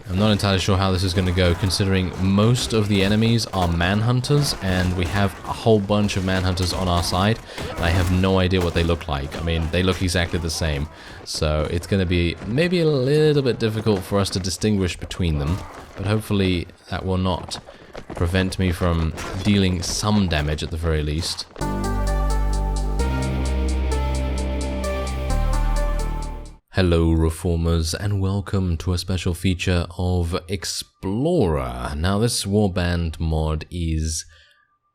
I'm not entirely sure how this is going to go, considering most of the enemies are manhunters, and we have a whole bunch of manhunters on our side, and I have no idea what they look like. I mean, they look exactly the same, so it's going to be maybe a little bit difficult for us to distinguish between them, but hopefully that will not prevent me from dealing some damage at the very least. Hello Reformers, and welcome to a special feature of Explorer. Now this Warband mod is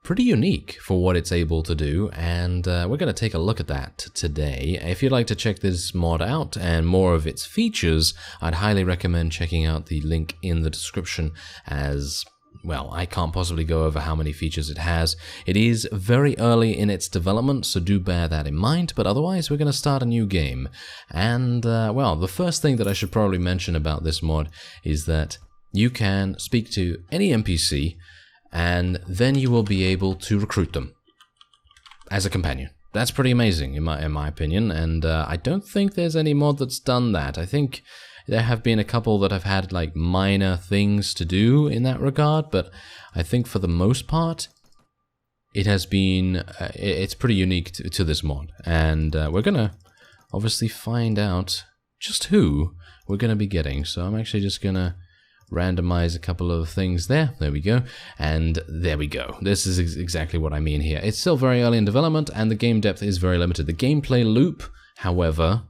pretty unique for what it's able to do, and we're going to take a look at that today. If you'd like to check this mod out and more of its features, I'd highly recommend checking out the link in the description, as well, I can't possibly go over how many features it has. It is very early in its development, so do bear that in mind, but otherwise we're going to start a new game. And, well, the first thing that I should probably mention about this mod is that you can speak to any NPC, and then you will be able to recruit them as a companion. That's pretty amazing, in my opinion, and I don't think there's any mod that's done that. I think there have been a couple that have had like minor things to do in that regard, but I think for the most part, it has been, it's pretty unique to this mod. And we're gonna obviously find out just who we're gonna be getting. So I'm actually just gonna randomize a couple of things there. There we go. And there we go. This is exactly what I mean here. It's still very early in development and the game depth is very limited. The gameplay loop, however,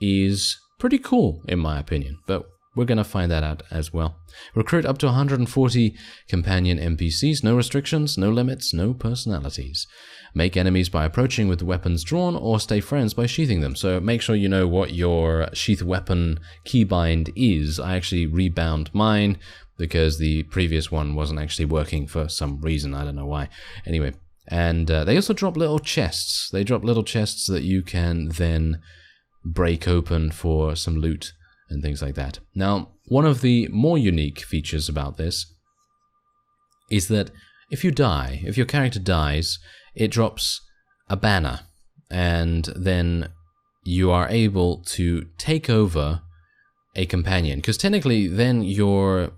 is pretty cool, in my opinion, but we're going to find that out as well. Recruit up to 140 companion NPCs, no restrictions, no limits, no personalities. Make enemies by approaching with weapons drawn, or stay friends by sheathing them. So make sure you know what your sheath weapon keybind is. I actually rebound mine because the previous one wasn't actually working for some reason, I don't know why. Anyway, and they also drop little chests. They drop little chests that you can then break open for some loot and things like that. Now, one of the more unique features about this is that if you die, if your character dies, it drops a banner, and then you are able to take over a companion, because technically then your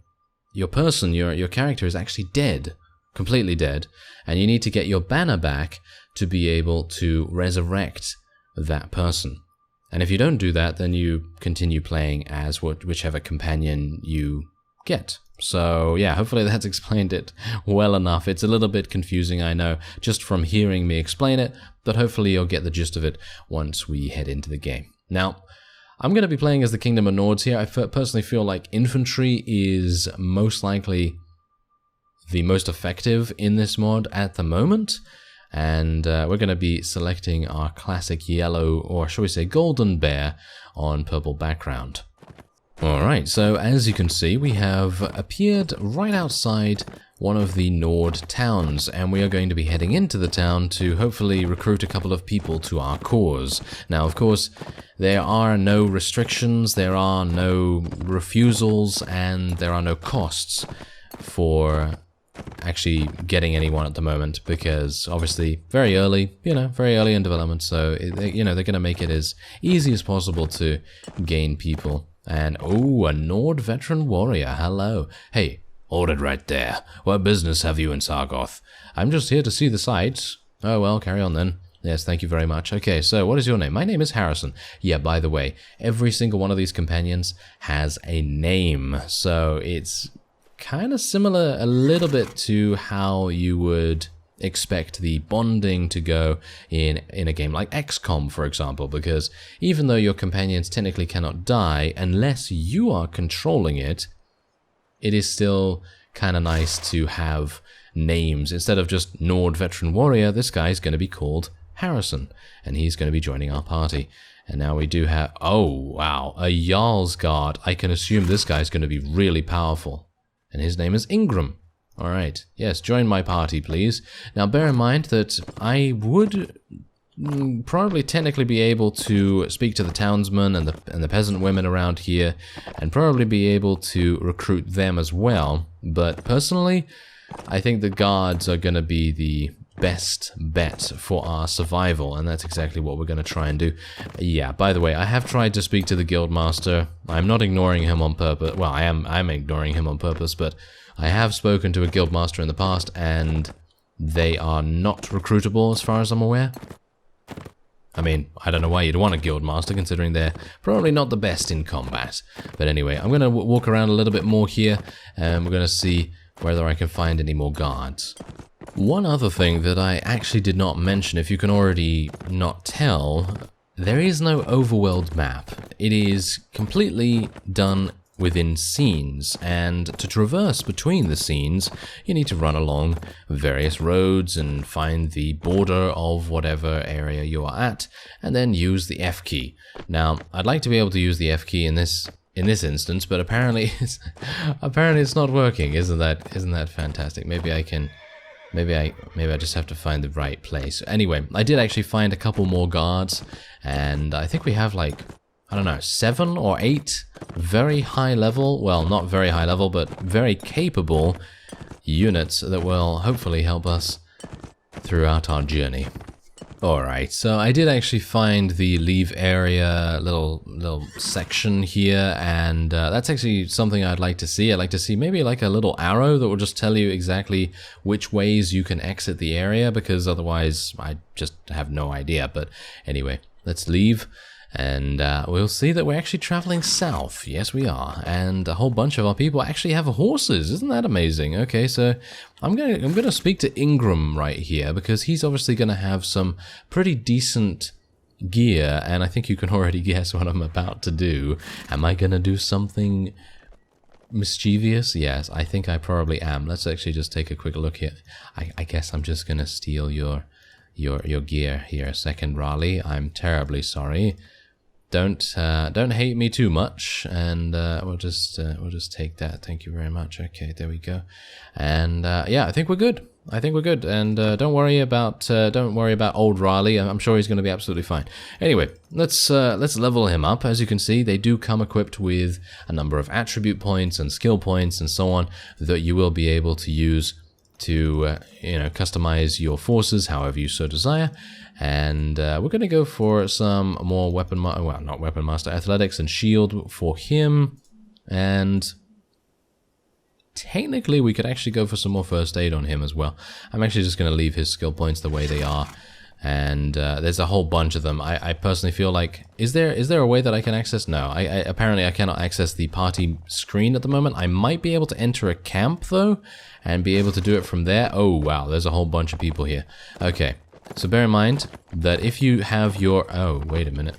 person, your character is actually dead, completely dead, and you need to get your banner back to be able to resurrect that person. And if you don't do that, then you continue playing as whichever companion you get. So yeah, hopefully that's explained it well enough. It's a little bit confusing, I know, just from hearing me explain it, but hopefully you'll get the gist of it once we head into the game. Now, I'm going to be playing as the Kingdom of Nords here. I personally feel like infantry is most likely the most effective in this mod at the moment. And we're going to be selecting our classic yellow, or shall we say golden bear, on purple background. Alright, so as you can see, we have appeared right outside one of the Nord towns, and we are going to be heading into the town to hopefully recruit a couple of people to our cause. Now, of course, there are no restrictions, there are no refusals, and there are no costs for actually getting anyone at the moment, because obviously very early in development, so they're going to make it as easy as possible to gain people. And oh, a Nord veteran warrior, hello. Hey, hold it right there. What business have you in Sargoth? I'm just here to see the sights. Oh well, carry on then. Yes, thank you very much. Okay, so what is your name? My name is Harrison. Yeah, by the way, every single one of these companions has a name, so it's kind of similar a little bit to how you would expect the bonding to go in a game like XCOM, for example, because even though your companions technically cannot die unless you are controlling it, it is still kind of nice to have names. Instead of just Nord Veteran Warrior, this guy is going to be called Harrison, and he's going to be joining our party. And now we do have, oh wow, a Jarl's Guard. I can assume this guy is going to be really powerful. And his name is Ingram. Alright, yes, join my party, please. Now, bear in mind that I would probably technically be able to speak to the townsmen and the peasant women around here, and probably be able to recruit them as well. But personally, I think the guards are going to be best bet for our survival, and that's exactly what we're going to try and do. Yeah, by the way, I have tried to speak to the Guildmaster. I'm not ignoring him on purpose. Well, I'm ignoring him on purpose, but I have spoken to a Guildmaster in the past, and they are not recruitable as far as I'm aware. I mean, I don't know why you'd want a Guildmaster, considering they're probably not the best in combat. But anyway, I'm going to walk around a little bit more here, and we're going to see whether I can find any more guards. One other thing that I actually did not mention, if you can already not tell, there is no overworld map. It is completely done within scenes, and to traverse between the scenes, you need to run along various roads and find the border of whatever area you are at, and then use the F key. Now, I'd like to be able to use the F key in this instance, but apparently it's not working. Isn't that fantastic? Maybe I can. Maybe I just have to find the right place. Anyway, I did actually find a couple more guards, and I think we have like, I don't know, 7 or 8 very high level, well, not very high level, but very capable units that will hopefully help us throughout our journey. Alright, so I did actually find the Leve Area little section here, and that's actually something I'd like to see. I'd like to see maybe like a little arrow that will just tell you exactly which ways you can exit the area, because otherwise I just have no idea. But anyway, let's leave. And we'll see that we're actually traveling south. Yes, we are. And a whole bunch of our people actually have horses. Isn't that amazing? Okay, so I'm gonna speak to Ingram right here, because he's obviously gonna have some pretty decent gear, and I think you can already guess what I'm about to do. Am I gonna do something mischievous? Yes, I think I probably am. Let's actually just take a quick look here. I guess I'm just gonna steal your gear here a second, Raleigh. I'm terribly sorry. Don't hate me too much, and we'll just take that. Thank you very much. Okay, there we go. And yeah, I think we're good. And don't worry about old Raleigh. I'm sure he's going to be absolutely fine. Anyway, let's level him up. As you can see, they do come equipped with a number of attribute points and skill points and so on that you will be able to use to customize your forces however you so desire. And we're going to go for some more not weapon master athletics and shield for him, and technically we could actually go for some more first aid on him as well. I'm actually just going to leave his skill points the way they are, and there's a whole bunch of them. I personally feel like, is there a way that I can access? No, apparently I cannot access the party screen at the moment. I might be able to enter a camp though and be able to do it from there. Oh wow, there's a whole bunch of people here. Okay, so bear in mind that if you have your, oh wait a minute,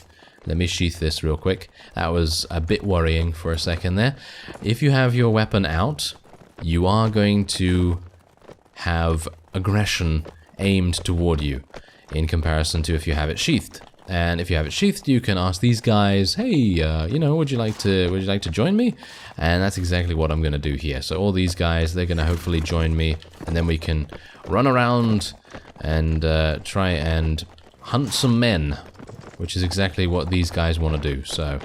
let me sheath this real quick. That was a bit worrying for a second there. If you have your weapon out, you are going to have aggression aimed toward you, in comparison to if you have it sheathed. And if you have it sheathed, you can ask these guys, hey, would you like to join me? And that's exactly what I'm going to do here. So all these guys, they're going to hopefully join me, and then we can run around and try and hunt some men, which is exactly what these guys want to do. So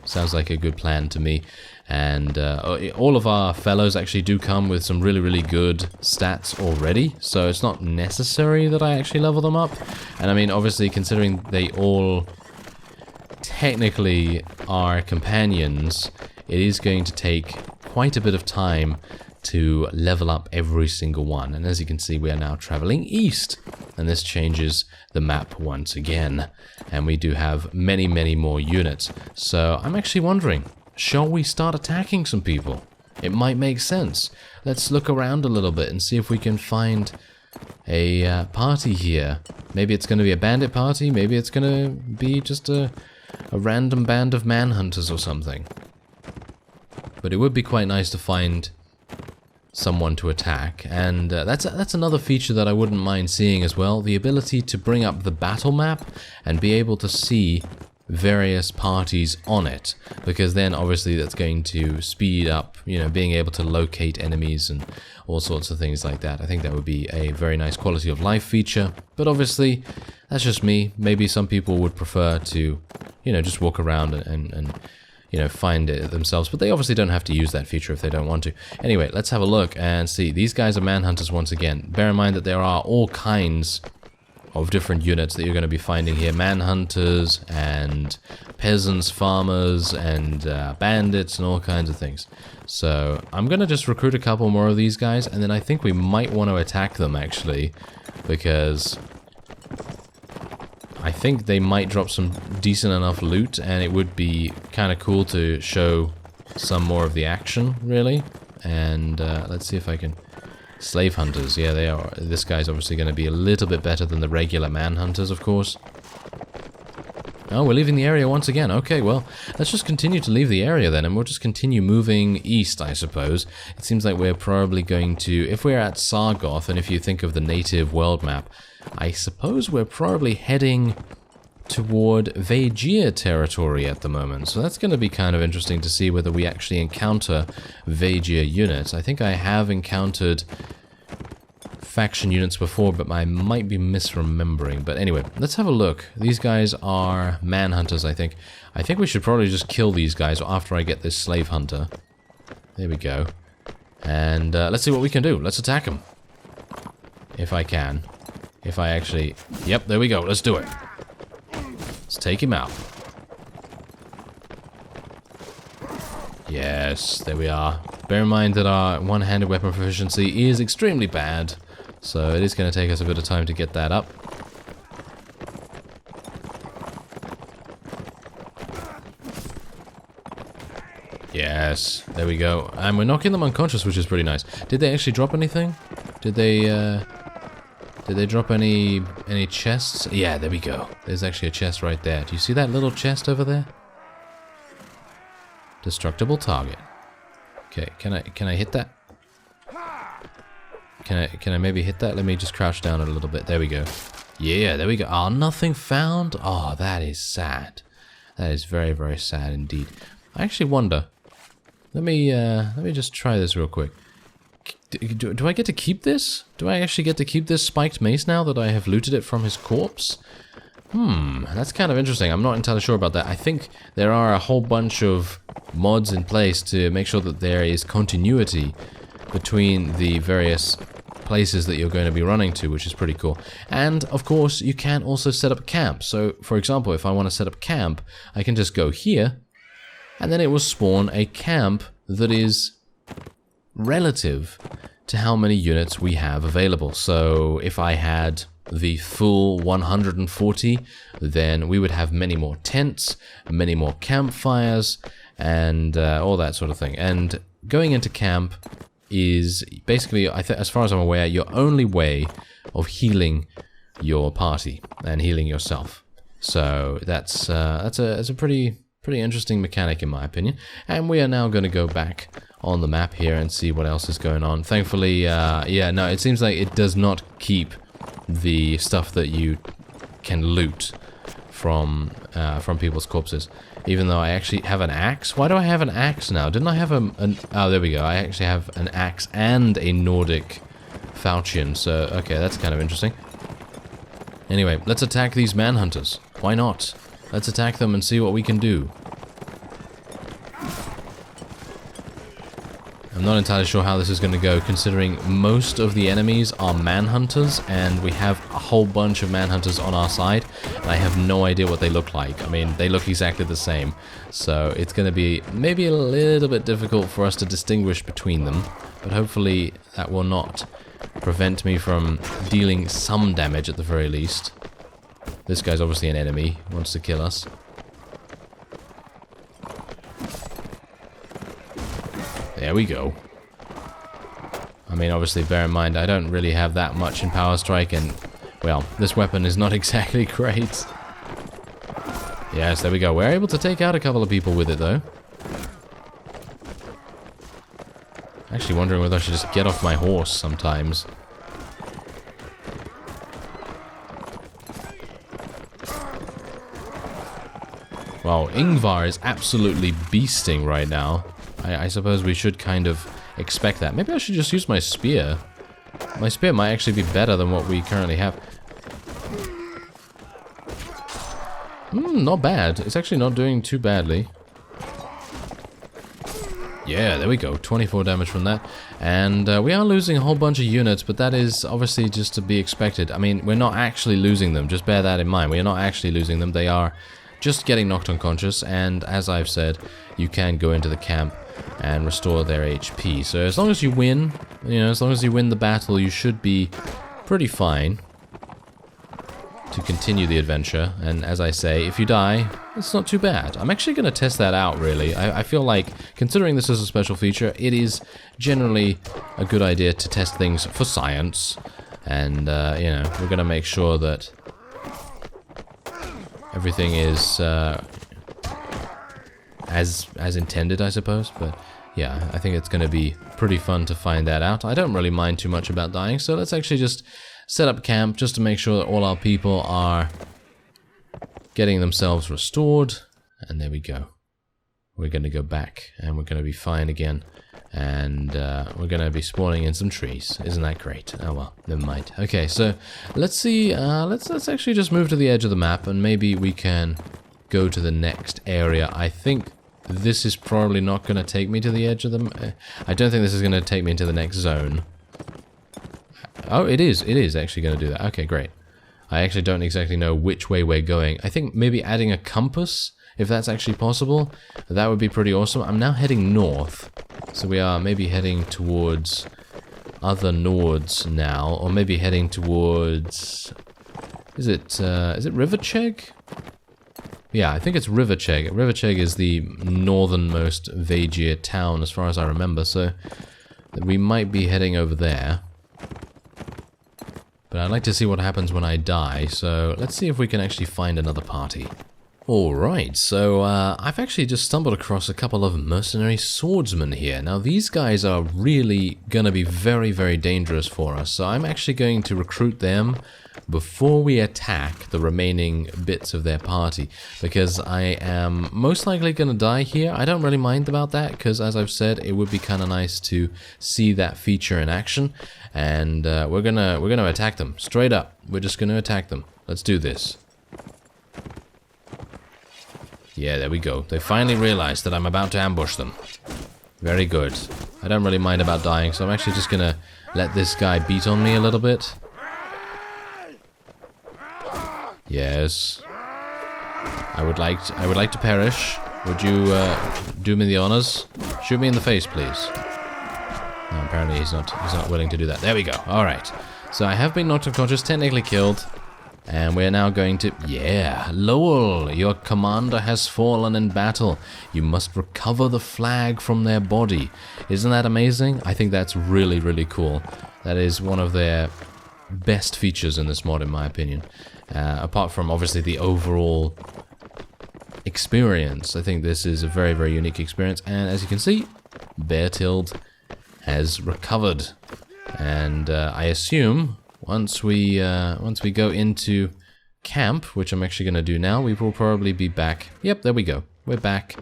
sounds like a good plan to me. And all of our fellows actually do come with some really, really good stats already, so it's not necessary that I actually level them up. And I mean, obviously, considering they all technically are companions, it is going to take quite a bit of time to level up every single one. And as you can see, we are now traveling east, and this changes the map once again. And we do have many, many more units. So I'm actually wondering, shall we start attacking some people? It might make sense. Let's look around a little bit and see if we can find a party here. Maybe it's going to be a bandit party. Maybe it's going to be just a random band of manhunters or something. But it would be quite nice to find someone to attack, and that's another feature that I wouldn't mind seeing as well, the ability to bring up the battle map and be able to see various parties on it, because then obviously that's going to speed up, being able to locate enemies and all sorts of things like that. I think that would be a very nice quality of life feature, but obviously that's just me. Maybe some people would prefer to, just walk around and you know, find it themselves. But they obviously don't have to use that feature if they don't want to. Anyway, let's have a look and see. These guys are manhunters once again. Bear in mind that there are all kinds of different units that you're going to be finding here. Manhunters and peasants, farmers, and bandits, and all kinds of things. So I'm going to just recruit a couple more of these guys, and then I think we might want to attack them, actually, because I think they might drop some decent enough loot, and it would be kind of cool to show some more of the action, really. And let's see if I can... Slave hunters, yeah, they are. This guy's obviously going to be a little bit better than the regular manhunters, of course. Oh, we're leaving the area once again. Okay, well, let's just continue to leave the area then, and we'll just continue moving east, I suppose. It seems like we're probably going to... If we're at Sargoth, and if you think of the native world map, I suppose we're probably heading toward Vajir territory at the moment. So that's going to be kind of interesting to see whether we actually encounter Vajir units. I think I have encountered faction units before, but I might be misremembering. But anyway, let's have a look. These guys are manhunters, I think. I think we should probably just kill these guys after I get this slave hunter. There we go. And let's see what we can do. Let's attack them. If I can. If I actually... Yep, there we go. Let's do it. Let's take him out. Yes, there we are. Bear in mind that our one-handed weapon proficiency is extremely bad, so it is going to take us a bit of time to get that up. Yes, there we go. And we're knocking them unconscious, which is pretty nice. Did they actually drop anything? Did they drop any chests? Yeah, there we go. There's actually a chest right there. Do you see that little chest over there? Destructible target. Okay, can I hit that? Can I maybe hit that? Let me just crouch down a little bit. There we go. Yeah, there we go. Oh, nothing found? Oh, that is sad. That is very, very sad indeed. I actually wonder. Let me just try this real quick. Do I get to keep this? Do I actually get to keep this spiked mace now that I have looted it from his corpse? That's kind of interesting. I'm not entirely sure about that. I think there are a whole bunch of mods in place to make sure that there is continuity between the various places that you're going to be running to, which is pretty cool. And, of course, you can also set up camp. So, for example, if I want to set up camp, I can just go here, and then it will spawn a camp that is relative to how many units we have available. So if I had the full 140, then we would have many more tents, many more campfires, and all that sort of thing. And going into camp is basically, as far as I'm aware, your only way of healing your party and healing yourself. So that's a pretty interesting mechanic in my opinion. And we are now going to go back on the map here and see what else is going on. Thankfully, yeah, no, it seems like it does not keep the stuff that you can loot from people's corpses. Even though I actually have an axe. Why do I have an axe now? Didn't I have oh, there we go. I actually have an axe and a Nordic falchion. So, okay, that's kind of interesting. Anyway, let's attack these manhunters. Why not? Let's attack them and see what we can do. I'm not entirely sure how this is going to go, considering most of the enemies are manhunters, and we have a whole bunch of manhunters on our side, and I have no idea what they look like. I mean, they look exactly the same, so it's going to be maybe a little bit difficult for us to distinguish between them, but hopefully that will not prevent me from dealing some damage at the very least. This guy's obviously an enemy, he wants to kill us. There we go. I mean, obviously, bear in mind, I don't really have that much in Power Strike, and, well, this weapon is not exactly great. Yes, there we go. We're able to take out a couple of people with it, though. Actually wondering whether I should just get off my horse sometimes. Wow, Ingvar is absolutely beasting right now. I suppose we should kind of expect that. Maybe I should just use my spear. My spear might actually be better than what we currently have. Not bad. It's actually not doing too badly. Yeah, there we go. 24 damage from that. And we are losing a whole bunch of units, but that is obviously just to be expected. I mean, we're not actually losing them. Just bear that in mind. We are not actually losing them. They are just getting knocked unconscious. And as I've said, you can go into the camp and restore their HP. So as long as you win, as long as you win the battle, you should be pretty fine to continue the adventure. And as I say, if you die, it's not too bad. I'm actually going to test that out, really. I feel like, considering this is a special feature, it is generally a good idea to test things for science. And, we're going to make sure that everything is as intended, I suppose. But yeah, I think it's going to be pretty fun to find that out. I don't really mind too much about dying, so let's actually just set up camp just to make sure that all our people are getting themselves restored. And there we go. We're going to go back and we're going to be fine again. And we're going to be spawning in some trees. Isn't that great? Oh well, never mind. Okay, so let's see. Let's actually just move to the edge of the map and maybe we can go to the next area. I think this is probably not going to take me to the edge of the... I don't think this is going to take me into the next zone. Oh, it is. It is actually going to do that. Okay, great. I actually don't exactly know which way we're going. I think maybe adding a compass, if that's actually possible, that would be pretty awesome. I'm now heading north. So we are maybe heading towards other Nords now, or maybe heading towards... Is it Rivercheg? Yeah, I think it's Rivercheg. Rivercheg is the northernmost Vagia town, as far as I remember, so we might be heading over there. But I'd like to see what happens when I die, so let's see if we can actually find another party. Alright, so I've actually just stumbled across a couple of mercenary swordsmen here. Now these guys are really going to be very, very dangerous for us, so I'm actually going to recruit them before we attack the remaining bits of their party, because I am most likely going to die here. I don't really mind about that, because as I've said, it would be kind of nice to see that feature in action, and we're gonna attack them straight up. We're just going to attack them. Let's do this. Yeah, there we go. They finally realized that I'm about to ambush them. Very good. I don't really mind about dying, so I'm actually just gonna let this guy beat on me a little bit. Yes. I would like to perish. Would you do me the honors? Shoot me in the face, please. No, apparently he's not willing to do that. There we go. All right. So I have been knocked unconscious, technically killed. And we're now going to... Yeah, Lowell, your commander has fallen in battle. You must recover the flag from their body. Isn't that amazing? I think that's really, really cool. That is one of their best features in this mod, in my opinion. Apart from, obviously, the overall experience. I think this is a very, very unique experience. And as you can see, Beartild has recovered. And I assume... Once we go into camp, which I'm actually going to do now, we will probably be back. Yep, there we go. We're back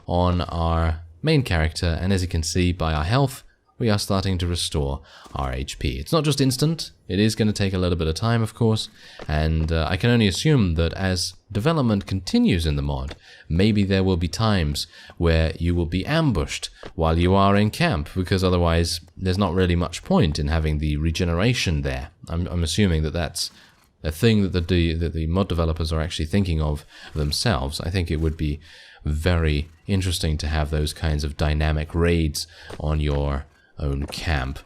on our main character, and as you can see by our health, we are starting to restore our HP. It's not just instant. It is going to take a little bit of time, of course, and I can only assume that as development continues in the mod, maybe there will be times where you will be ambushed while you are in camp, because otherwise there's not really much point in having the regeneration there. I'm assuming that that's a thing that the mod developers are actually thinking of themselves. I think it would be very interesting to have those kinds of dynamic raids on your own camp.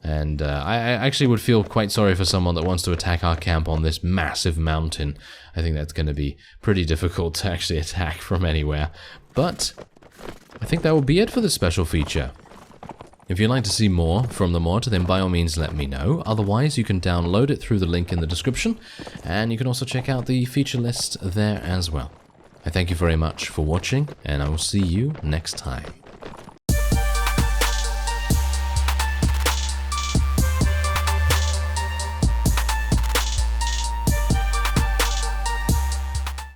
And I actually would feel quite sorry for someone that wants to attack our camp on this massive mountain. I think that's going to be pretty difficult to actually attack from anywhere. But I think that will be it for this special feature. If you'd like to see more from the mod, then by all means let me know. Otherwise, you can download it through the link in the description, and you can also check out the feature list there as well. I thank you very much for watching, and I will see you next time.